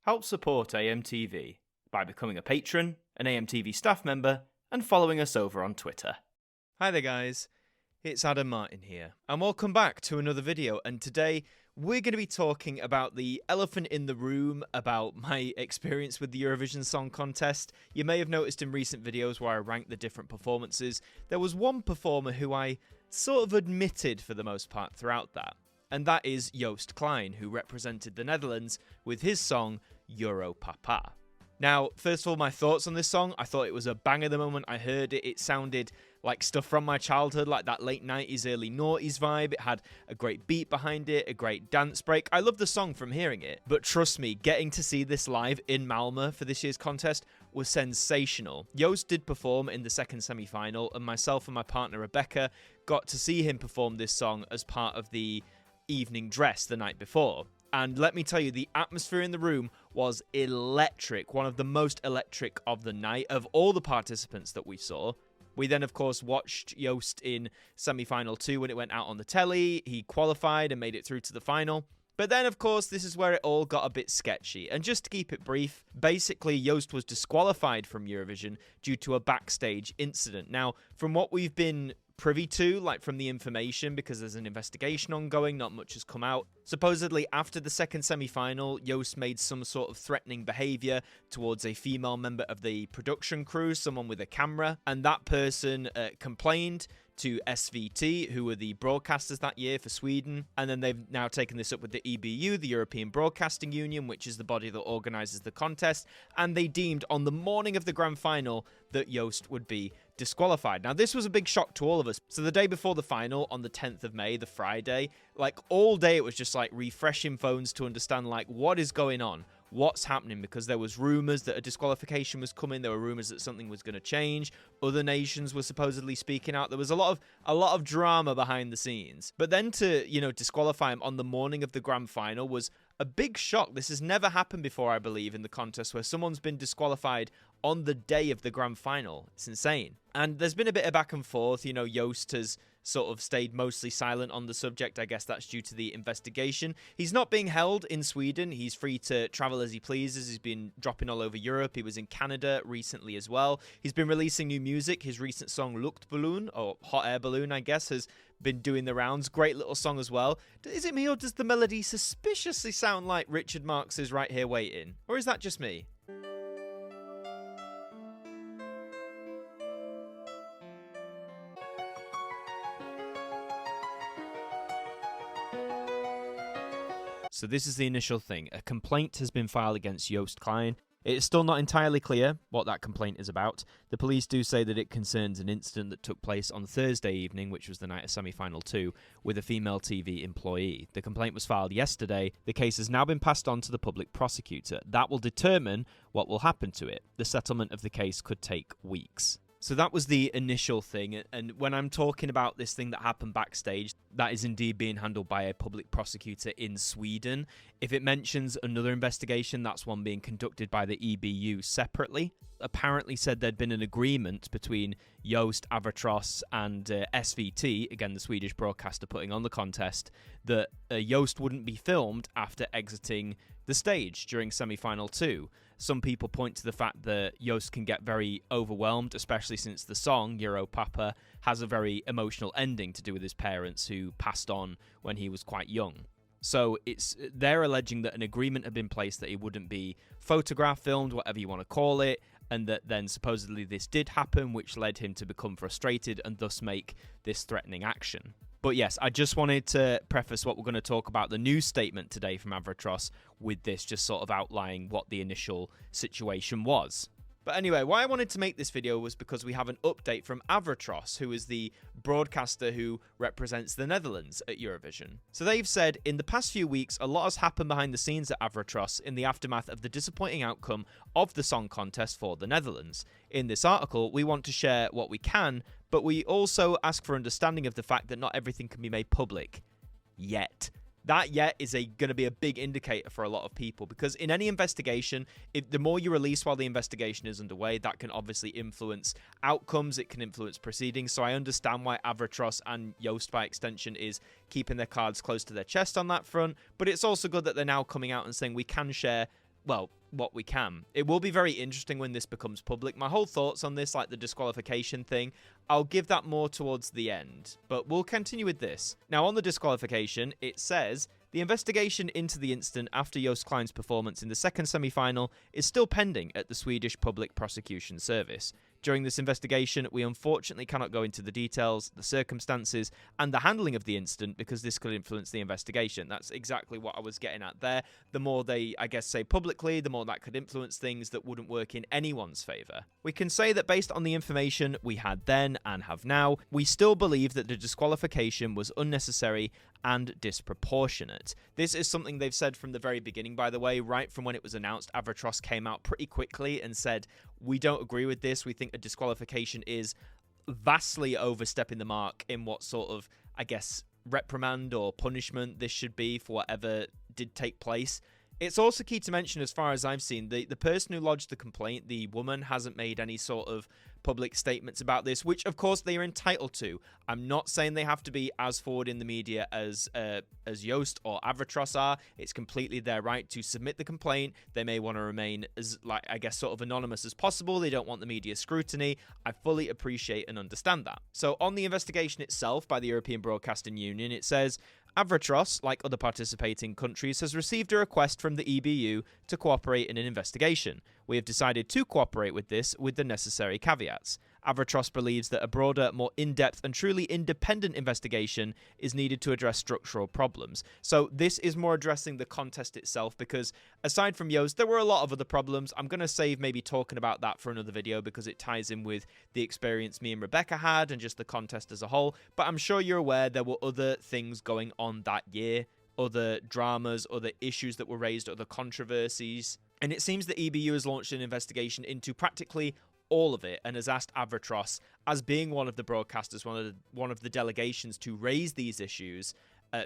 Help support AMTV by becoming a patron, an AMTV staff member, and following us over on Twitter. Hi there guys, it's Adam Martyn here, and welcome back to another video, and today we're going to be talking about the elephant in the room, about my experience with the Eurovision Song Contest. You may have noticed in recent videos where I ranked the different performances, there was one performer who I sort of admitted for the most part throughout that, and that is JOOST KLEIN, who represented the Netherlands with his song Europapa. Now, first of all, my thoughts on this song. I thought it was a banger the moment I heard it. It sounded like stuff from my childhood, like that late 90s, early noughties vibe. It had a great beat behind it, a great dance break. I love the song from hearing it. But trust me, getting to see this live in Malmö for this year's contest was sensational. JOOST did perform in the second semi-final, and myself and my partner Rebecca got to see him perform this song as part of the evening dress the night before. And let me tell you, the atmosphere in the room was electric, one of the most electric of the night of all the participants that we saw. We then, of course, watched JOOST in semi-final 2 when it went out on the telly. He qualified and made it through to the final. But then, of course, this is where it all got a bit sketchy. And just to keep it brief, basically, JOOST was disqualified from Eurovision due to a backstage incident. Now, from what we've been privy to, like from the information, because there's an investigation ongoing, not much has come out. Supposedly, after the second semi-final, JOOST made some sort of threatening behaviour towards a female member of the production crew, someone with a camera, and that person complained to SVT, who were the broadcasters that year for Sweden, and then they've now taken this up with the EBU, the European Broadcasting Union, which is the body that organises the contest, and they deemed on the morning of the grand final that JOOST would be disqualified. Now, this was a big shock to all of us. So the day before the final, on the 10th of May, the Friday, like all day it was just like refreshing phones to understand like what is going on. What's happening, because there was rumours that a disqualification was coming. There were rumours that something was going to change. Other nations were supposedly speaking out. There was a lot of drama behind the scenes. But then to, disqualify him on the morning of the grand final was a big shock. This has never happened before, I believe, in the contest, where someone's been disqualified on the day of the grand final. It's insane. And there's been a bit of back and forth. JOOST has sort of stayed mostly silent on the subject. I guess that's due to the investigation. He's not being held in Sweden. He's free to travel as he pleases. He's been dropping all over Europe. He was in Canada recently as well. He's been releasing new music. His recent song Luchtballon, or Hot Air Balloon, I guess, has been doing the rounds. Great little song as well. Is it me, or does the melody suspiciously sound like Richard Marx's Right Here Waiting? Or is that just me? So this is the initial thing. A complaint has been filed against JOOST KLEIN. It is still not entirely clear what that complaint is about. The police do say that it concerns an incident that took place on Thursday evening, which was the night of semi-final 2, with a female TV employee. The complaint was filed yesterday. The case has now been passed on to the public prosecutor. That will determine what will happen to it. The settlement of the case could take weeks. So that was the initial thing, and when I'm talking about this thing that happened backstage, that is indeed being handled by a public prosecutor in Sweden. If it mentions another investigation, that's one being conducted by the EBU separately. Apparently said there'd been an agreement between JOOST, AVROTROS and SVT, again the Swedish broadcaster putting on the contest, that JOOST wouldn't be filmed after exiting the stage during semi-final 2. Some people point to the fact that JOOST can get very overwhelmed, especially since the song, Europapa, has a very emotional ending to do with his parents who passed on when he was quite young. So they're alleging that an agreement had been placed that he wouldn't be photographed, filmed, whatever you want to call it, and that then supposedly this did happen, which led him to become frustrated and thus make this threatening action. But yes, I just wanted to preface what we're going to talk about, the news statement today from AVROTROS, with this just sort of outlining what the initial situation was. But anyway, why I wanted to make this video was because we have an update from AVROTROS, who is the broadcaster who represents the Netherlands at Eurovision. So they've said, in the past few weeks, a lot has happened behind the scenes at AVROTROS in the aftermath of the disappointing outcome of the song contest for the Netherlands. In this article, we want to share what we can, but we also ask for understanding of the fact that not everything can be made public yet. That yet is going to be a big indicator for a lot of people, because in any investigation, the more you release while the investigation is underway, that can obviously influence outcomes, it can influence proceedings. So I understand why AVROTROS and JOOST by extension is keeping their cards close to their chest on that front, but it's also good that they're now coming out and saying we can share well, what we can. It will be very interesting when this becomes public. My whole thoughts on this, like the disqualification thing, I'll give that more towards the end, but we'll continue with this. Now, on the disqualification, it says, the investigation into the incident after JOOST KLEIN's performance in the second semi-final is still pending at the Swedish Public Prosecution Service. During this investigation, we unfortunately cannot go into the details, the circumstances, and the handling of the incident because this could influence the investigation. That's exactly what I was getting at there. The more they, I guess, say publicly, the more that could influence things that wouldn't work in anyone's favour. We can say that based on the information we had then and have now, we still believe that the disqualification was unnecessary and disproportionate. This is something they've said from the very beginning, by the way. Right from when it was announced, AVROTROS came out pretty quickly and said, we don't agree with this. We think a disqualification is vastly overstepping the mark in what sort of, I guess, reprimand or punishment this should be for whatever did take place. It's also key to mention, as far as I've seen, the person who lodged the complaint, the woman, hasn't made any sort of public statements about this, which of course they are entitled to. I'm not saying they have to be as forward in the media as JOOST or AVROTROS are. It's completely their right to submit the complaint. They may want to remain as, like, I guess, sort of anonymous as possible. They don't want the media scrutiny. I fully appreciate and understand that. So on the investigation itself by the European Broadcasting Union, it says, AVROTROS, like other participating countries, has received a request from the EBU to cooperate in an investigation. We have decided to cooperate with this with the necessary caveats. AVROTROS believes that a broader, more in-depth and truly independent investigation is needed to address structural problems. So this is more addressing the contest itself, because aside from JOOST, there were a lot of other problems. I'm going to save maybe talking about that for another video because it ties in with the experience me and Rebecca had and just the contest as a whole. But I'm sure you're aware there were other things going on that year, other dramas, other issues that were raised, other controversies. And it seems the EBU has launched an investigation into practically all of it and has asked AVROTROS, as being one of the broadcasters, one of the delegations to raise these issues,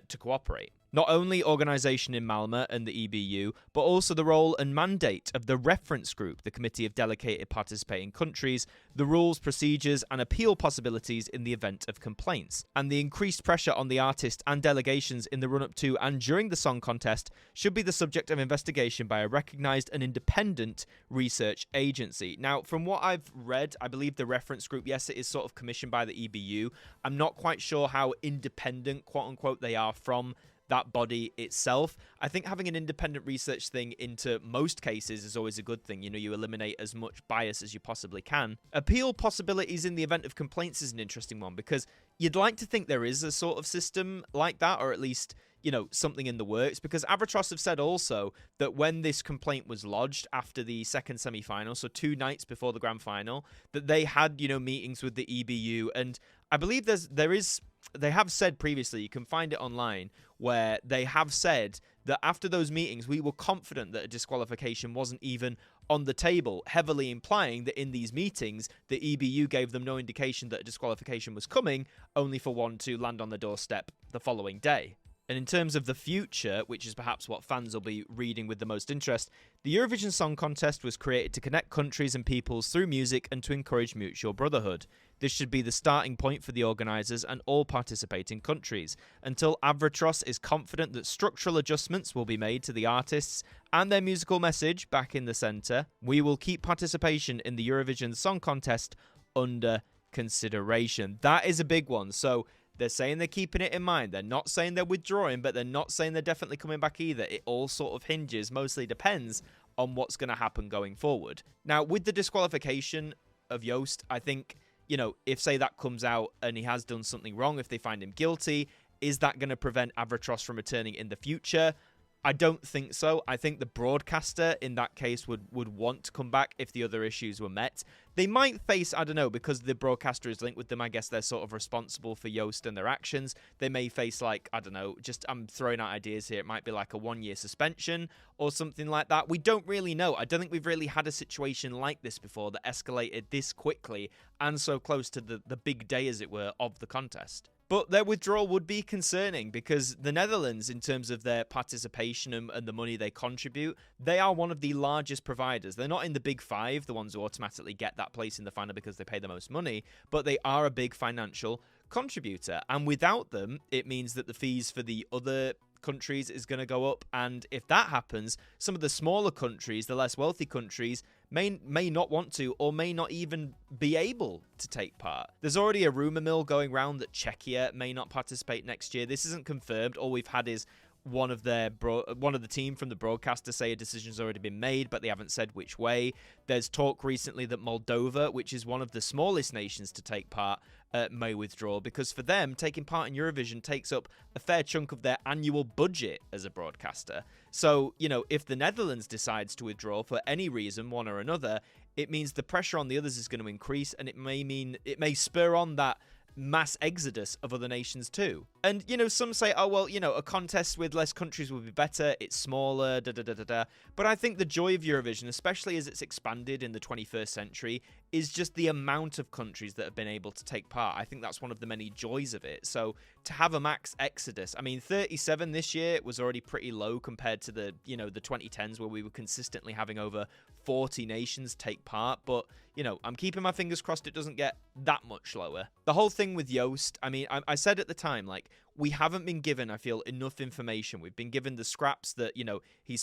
to cooperate. Not only organisation in Malmö and the EBU, but also the role and mandate of the reference group, the Committee of Delegated Participating Countries, the rules, procedures and appeal possibilities in the event of complaints, and the increased pressure on the artist and delegations in the run-up to and during the song contest should be the subject of investigation by a recognised and independent research agency. Now, from what I've read, I believe the reference group, yes, it is sort of commissioned by the EBU. I'm not quite sure how independent, quote-unquote, they are from that body itself. I think having an independent research thing into most cases is always a good thing. You know, you eliminate as much bias as you possibly can. Appeal possibilities in the event of complaints is an interesting one, because you'd like to think there is a sort of system like that, or at least, you know, something in the works, because AVROTROS have said also that when this complaint was lodged after the second semi-final, so 2 nights before the grand final, that they had, you know, meetings with the EBU, and I believe they have said previously, you can find it online, where they have said that after those meetings, we were confident that a disqualification wasn't even on the table, heavily implying that in these meetings, the EBU gave them no indication that a disqualification was coming, only for one to land on the doorstep the following day. And in terms of the future, which is perhaps what fans will be reading with the most interest, the Eurovision Song Contest was created to connect countries and peoples through music and to encourage mutual brotherhood. This should be the starting point for the organisers and all participating countries. Until AVROTROS is confident that structural adjustments will be made to the artists and their musical message back in the centre, we will keep participation in the Eurovision Song Contest under consideration. That is a big one. So they're saying they're keeping it in mind. They're not saying they're withdrawing, but they're not saying they're definitely coming back either. It all sort of hinges, mostly depends on what's going to happen going forward. Now, with the disqualification of JOOST, I think, you know, if, say, that comes out and he has done something wrong, if they find him guilty, is that going to prevent AVROTROS from returning in the future? I don't think so. I think the broadcaster in that case would want to come back if the other issues were met. They might face, I don't know, because the broadcaster is linked with them, I guess they're sort of responsible for JOOST and their actions. They may face, like, I don't know, just I'm throwing out ideas here. It might be like a 1-year suspension or something like that. We don't really know. I don't think we've really had a situation like this before that escalated this quickly and so close to the big day, as it were, of the contest. But their withdrawal would be concerning because the Netherlands, in terms of their participation and the money they contribute, they are one of the largest providers. They're not in the big 5, the ones who automatically get that place in the final because they pay the most money, but they are a big financial contributor. And without them, it means that the fees for the other countries is going to go up. And if that happens, some of the smaller countries, the less wealthy countries, may not want to or may not even be able to take part. There's already a rumor mill going around that Czechia may not participate next year. This isn't confirmed. All we've had is one of the team from the broadcaster say a decision's already been made, but they haven't said which way. There's talk recently that Moldova, which is one of the smallest nations to take part, may withdraw, because for them, taking part in Eurovision takes up a fair chunk of their annual budget as a broadcaster. So, you know, if the Netherlands decides to withdraw for any reason, one or another, it means the pressure on the others is going to increase, and it may spur on that mass exodus of other nations too. And, you know, some say, oh, well, you know, a contest with less countries would be better, it's smaller, da-da-da-da-da. But I think the joy of Eurovision, especially as it's expanded in the 21st century, is just the amount of countries that have been able to take part. I think that's one of the many joys of it. So to have a max exodus, I mean, 37 this year was already pretty low compared to the 2010s, where we were consistently having over 40 nations take part. But, you know, I'm keeping my fingers crossed it doesn't get that much lower. The whole thing with Joost, I mean, I said at the time, like, we haven't been given, I feel, enough information. We've been given the scraps that, you know, he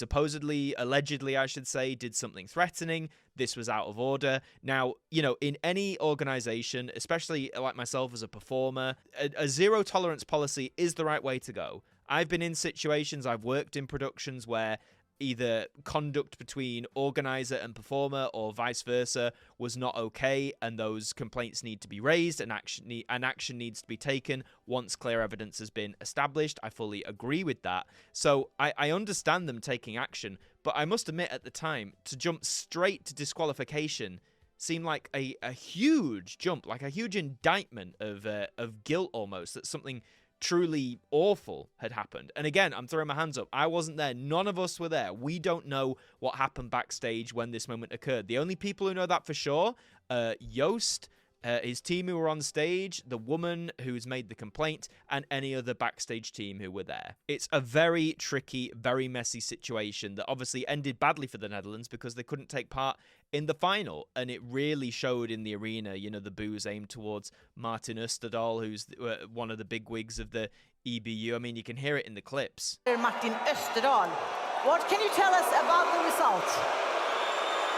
allegedly, I should say, did something threatening. This was out of order. Now, you know, in any organization, especially like myself as a performer, a zero tolerance policy is the right way to go. I've been in situations, I've worked in productions where either conduct between organizer and performer or vice versa was not okay, and those complaints need to be raised and action needs to be taken once clear evidence has been established. I fully agree with that. So I understand them taking action, but I must admit at the time, to jump straight to disqualification seemed like a huge jump, like a huge indictment of guilt almost, that something truly awful had happened. And again, I'm throwing my hands up. I wasn't there. None of us were there. We don't know what happened backstage when this moment occurred. The only people who know that for sure, Joost, his team who were on stage, the woman who's made the complaint, and any other backstage team who were there. It's a very tricky, very messy situation that obviously ended badly for the Netherlands because they couldn't take part in the final, and it really showed in the arena. You know, the boos aimed towards Martyn who's one of the big wigs of the EBU. I mean, you can hear it in the clips. Martyn, what can you tell us about the result?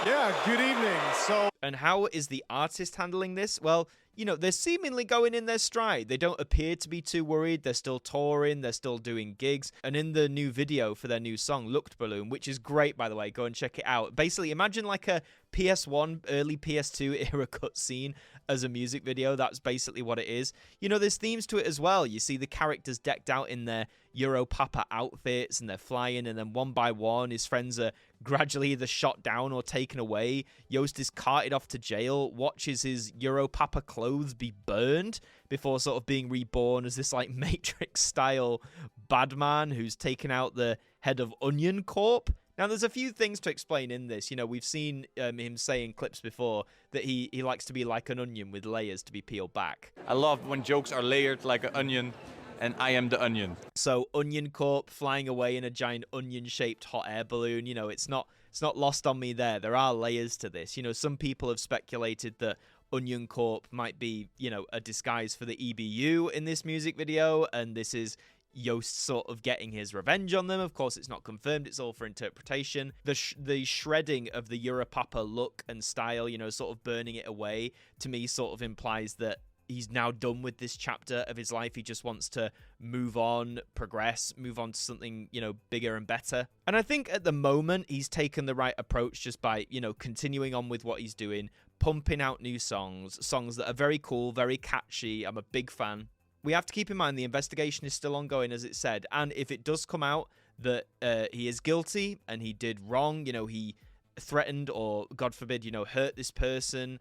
Yeah, good evening. And how is the artist handling this? Well, you know, they're seemingly going in their stride. They don't appear to be too worried. They're still touring. They're still doing gigs. And in the new video for their new song, Luchtballon, which is great, by the way, go and check it out. Basically, imagine like a PS1, early PS2 era cutscene as a music video. That's basically what it is. You know, there's themes to it as well. You see the characters decked out in their europapa outfits, and they're flying, and then one by one, his friends are gradually either shot down or taken away. Joost is carted off to jail, watches his europapa clothes be burned before sort of being reborn as this like Matrix-style bad man who's taken out the head of Onion Corp. Now, there's a few things to explain in this. You know, we've seen him say in clips before that he likes to be like an onion with layers to be peeled back. I love when jokes are layered like an onion, and I am the onion. So, Onion Corp flying away in a giant onion-shaped hot air balloon, you know, it's not lost on me there. There are layers to this. You know, some people have speculated that Onion Corp might be, you know, a disguise for the EBU in this music video, and this is Joost sort of getting his revenge on them. Of course, it's not confirmed. It's all for interpretation. The shredding of the Europapa look and style, you know, sort of burning it away, to me sort of implies that he's now done with this chapter of his life. He just wants to move on, progress, move on to something, you know, bigger and better. And I think at the moment he's taken the right approach just by, you know, continuing on with what he's doing, pumping out new songs that are very cool, very catchy. I'm a big fan. We have to keep in mind the investigation is still ongoing, as it said, and if it does come out that he is guilty and he did wrong, you know, he threatened or, God forbid, you know, hurt this person,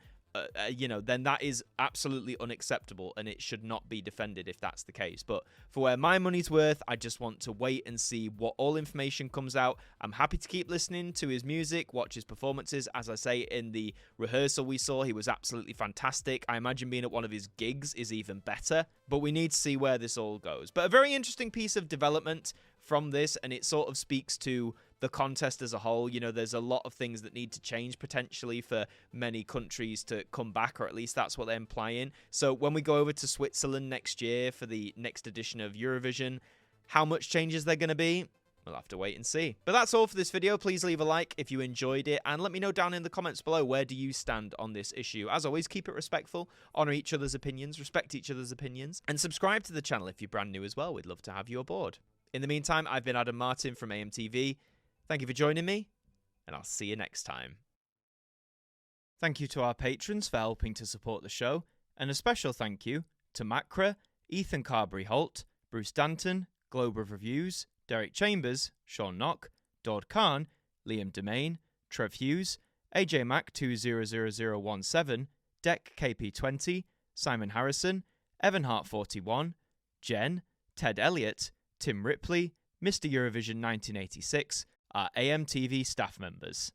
you know, then that is absolutely unacceptable and it should not be defended if that's the case. But for where my money's worth, I just want to wait and see what all information comes out. I'm happy to keep listening to his music, watch his performances. As I say, in the rehearsal we saw, he was absolutely fantastic. I imagine being at one of his gigs is even better, but we need to see where this all goes. But a very interesting piece of development from this, and it sort of speaks to the contest as a whole. You know, there's a lot of things that need to change potentially for many countries to come back, or at least that's what they're implying. So when we go over to Switzerland next year for the next edition of Eurovision, How much changes they're going to be? We'll have to wait and see. But that's all for this video. Please leave a like if you enjoyed it, and let me know down in the comments below, where do you stand on this issue? As always, keep it respectful, honour each other's opinions, respect each other's opinions, and subscribe to the channel if you're brand new as well. We'd love to have you aboard. In the meantime, I've been Adam Martyn from AMTV. Thank you for joining me, and I'll see you next time. Thank you to our patrons for helping to support the show, and a special thank you to Macra, Ethan Carberry-Holt, Bruce Danton, Globe of Reviews, Derek Chambers, Sean Knock, Dord Khan, Liam Domain, Trev Hughes, AJ Mac 200017, Deck KP20, Simon Harrison, Evan Hart 41, Jen, Ted Elliott, Tim Ripley, Mr. Eurovision 1986, our AMTV staff members.